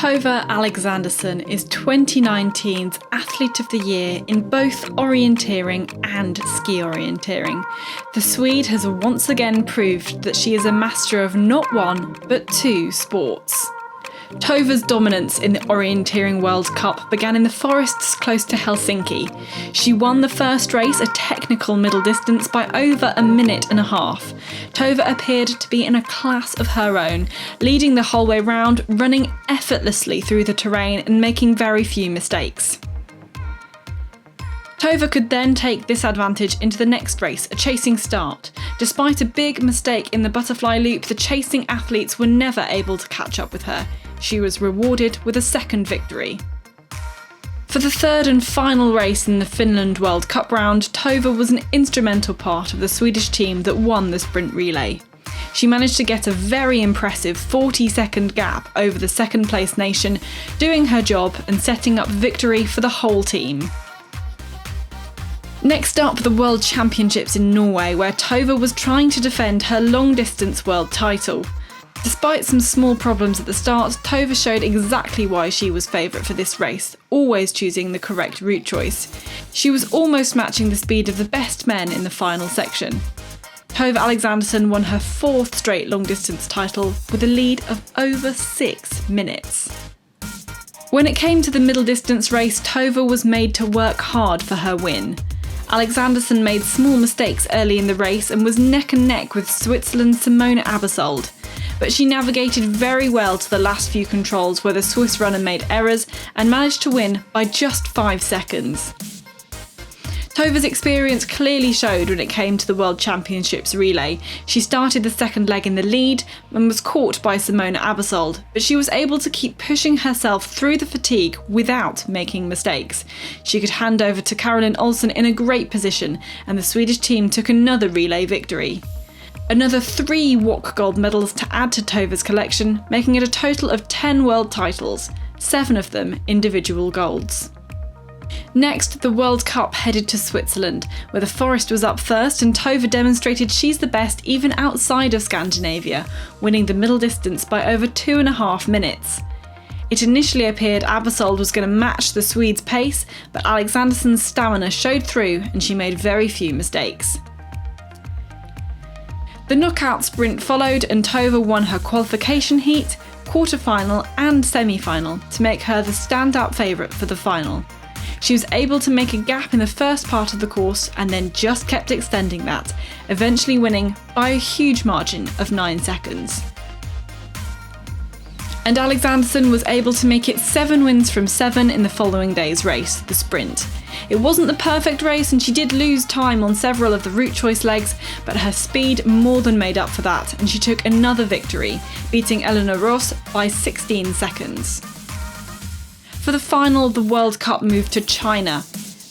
Tove Alexandersson is 2019's Athlete of the Year in both orienteering and ski orienteering. The Swede has once again proved that she is a master of not one, but two sports. Tove's dominance in the Orienteering World Cup began in the forests close to Helsinki. She won the first race, a technical middle distance, by over a minute and a half. Tove appeared to be in a class of her own, leading the whole way round, running effortlessly through the terrain and making very few mistakes. Tove could then take this advantage into the next race, a chasing start. Despite a big mistake in the butterfly loop, the chasing athletes were never able to catch up with her. She was rewarded with a second victory. For the third and final race in the Finland World Cup round, Tove was an instrumental part of the Swedish team that won the sprint relay. She managed to get a very impressive 40-second gap over the second place nation, doing her job and setting up victory for the whole team. Next up, the World Championships in Norway, where Tove was trying to defend her long-distance world title. Despite some small problems at the start, Tove showed exactly why she was favourite for this race, always choosing the correct route choice. She was almost matching the speed of the best men in the final section. Tove Alexandersson won her fourth straight long-distance title with a lead of over 6 minutes. When it came to the middle distance race, Tove was made to work hard for her win. Alexandersson made small mistakes early in the race and was neck and neck with Switzerland's Simone Abbesold. But she navigated very well to the last few controls where the Swiss runner made errors and managed to win by just 5 seconds. Tove's experience clearly showed when it came to the World Championships relay. She started the second leg in the lead and was caught by Simone Abbesold, but she was able to keep pushing herself through the fatigue without making mistakes. She could hand over to Caroline Olsson in a great position, and the Swedish team took another relay victory. Another 3 WOC gold medals to add to Tove's collection, making it a total of 10 world titles, 7 of them individual golds. Next, the World Cup headed to Switzerland, where the forest was up first and Tove demonstrated she's the best even outside of Scandinavia, winning the middle distance by over 2.5 minutes. It initially appeared Abbesold was going to match the Swede's pace, but Alexandersson's stamina showed through and she made very few mistakes. The knockout sprint followed and Tove won her qualification heat, quarter-final and semi-final to make her the standout favourite for the final. She was able to make a gap in the first part of the course and then just kept extending that, eventually winning by a huge margin of 9 seconds. And Alexandersson was able to make it 7 wins from 7 in the following day's race, the sprint. It wasn't the perfect race and she did lose time on several of the route choice legs, but her speed more than made up for that and she took another victory, beating Eleanor Ross by 16 seconds. For the final, the World Cup moved to China.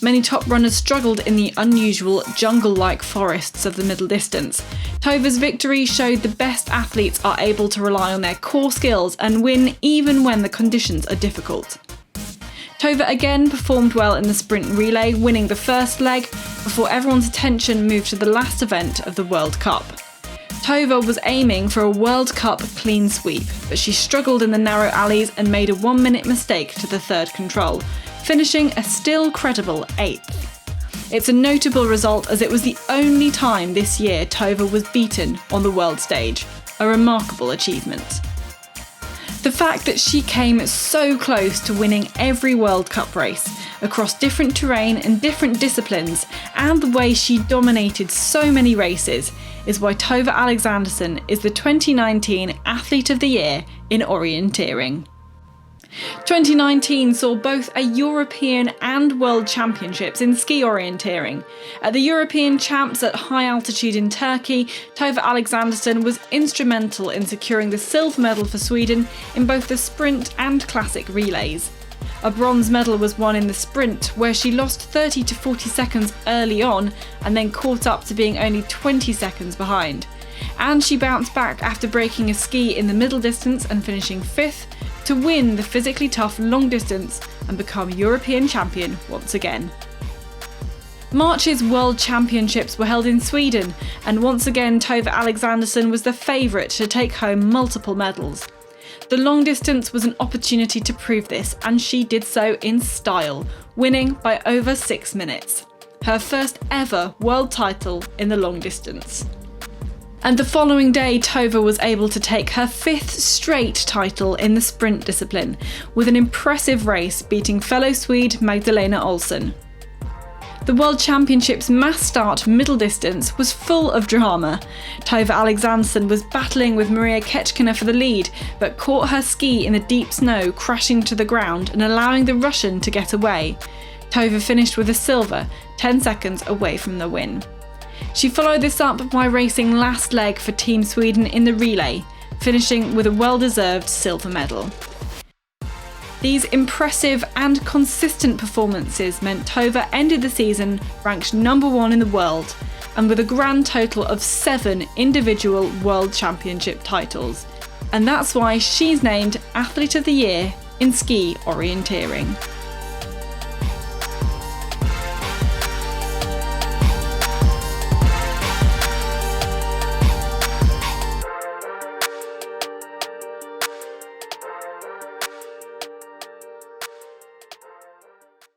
Many top runners struggled in the unusual jungle-like forests of the middle distance. Tove's victory showed the best athletes are able to rely on their core skills and win even when the conditions are difficult. Tove again performed well in the sprint relay, winning the first leg before everyone's attention moved to the last event of the World Cup. Tove was aiming for a World Cup clean sweep, but she struggled in the narrow alleys and made a 1-minute mistake to the third control, finishing a still credible 8th. It's a notable result as it was the only time this year Tove was beaten on the world stage, a remarkable achievement. The fact that she came so close to winning every World Cup race, across different terrain and different disciplines, and the way she dominated so many races, is why Tove Alexandersson is the 2019 Athlete of the Year in Orienteering. 2019 saw both a European and World Championships in ski orienteering. At the European Champs at high altitude in Turkey, Tove Alexandersson was instrumental in securing the silver medal for Sweden in both the sprint and classic relays. A bronze medal was won in the sprint, where she lost 30 to 40 seconds early on and then caught up to being only 20 seconds behind. And she bounced back after breaking a ski in the middle distance and finishing 5th to win the physically tough long distance and become European champion once again. March's World Championships were held in Sweden, and once again Tove Alexandersson was the favourite to take home multiple medals. The long distance was an opportunity to prove this, and she did so in style, winning by over 6 minutes. Her first ever world title in the long distance. And the following day, Tove was able to take her 5th straight title in the sprint discipline, with an impressive race beating fellow Swede Magdalena Olsson. The World Championships mass start middle distance was full of drama. Tove Alexandersson was battling with Maria Ketchkina for the lead, but caught her ski in the deep snow, crashing to the ground and allowing the Russian to get away. Tove finished with a silver, 10 seconds away from the win. She followed this up by racing last leg for Team Sweden in the relay, finishing with a well-deserved silver medal. These impressive and consistent performances meant Tove ended the season ranked #1 in the world, and with a grand total of 7 individual World Championship titles. And that's why she's named Athlete of the Year in ski orienteering.